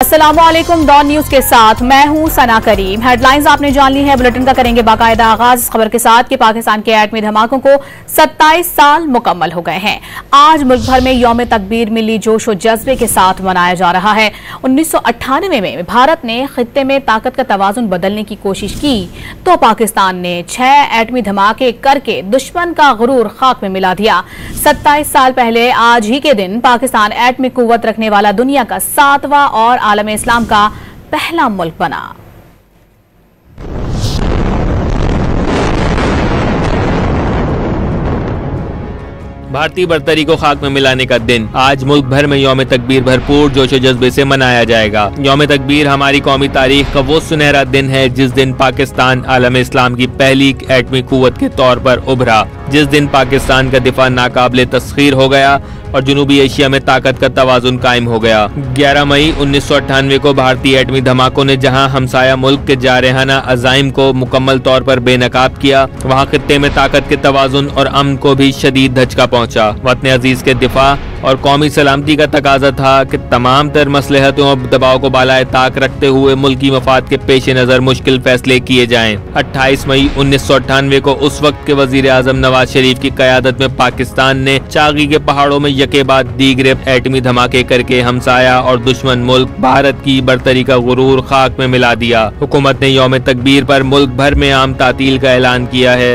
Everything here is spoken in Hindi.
अस्सलामुअलैकुम डॉन न्यूज के साथ मैं हूं सना करीम। हेडलाइंस आपने जान ली है, बुलेटिन का करेंगे बाकायदा आगाज इस खबर के साथ कि पाकिस्तान के एटमी धमाकों को 27 साल मुकम्मल हो गए हैं। आज मुल्क भर में यौम तकबीर मिली जोश और जज्बे के साथ मनाया जा रहा है। 1998 में भारत ने खित्ते में ताकत का तवाजुन बदलने की कोशिश की तो पाकिस्तान ने 6 एटमी धमाके करके दुश्मन का गुरूर खाक में मिला दिया। 27 साल पहले आज ही के दिन पाकिस्तान एटमी कुव्वत रखने वाला दुनिया का 7वां और आलम इस्लाम का पहला मुल्क बना। भारतीय बर्तरी को खाक में मिलाने का दिन आज मुल्क भर में यौम तकबीर भरपूर जोश और जज्बे से मनाया जाएगा। यौम तकबीर हमारी कौमी तारीख का वो सुनहरा दिन है जिस दिन पाकिस्तान आलम इस्लाम की पहली एटमी कुव्वत के तौर पर उभरा, जिस दिन पाकिस्तान का दिफा नाकाबिले तस्खीर हो गया और जनूबी एशिया में ताकत का तवाजुन कायम हो गया। 11 मई 1998 को भारतीय एटमी धमाकों ने जहां हमसाया मुल्क के जारहाना अज़ाइम को मुकम्मल तौर पर बेनकाब किया, वहां खित्ते में ताकत के तवाजुन और अमन को भी शदीद धचका पहुंचा। वतन अजीज के दिफा और कौमी सलामती का तकाजा था कि तमाम तर मसलहतों और दबाव को बालाए ताक रखते हुए मुल्की मफाद के पेश नजर मुश्किल फैसले किए जाएं। 28 मई 1998 को उस वक्त के वजीर आजम नवाज शरीफ की क़यादत में पाकिस्तान ने चागी के पहाड़ों में यके बाद दीगरे एटमी धमाके करके हमसाया और दुश्मन मुल्क भारत की बर्तरी का गुरूर खाक में मिला दिया। हुकूमत ने यौम तकबीर पर मुल्क भर में आम तातील का ऐलान किया है।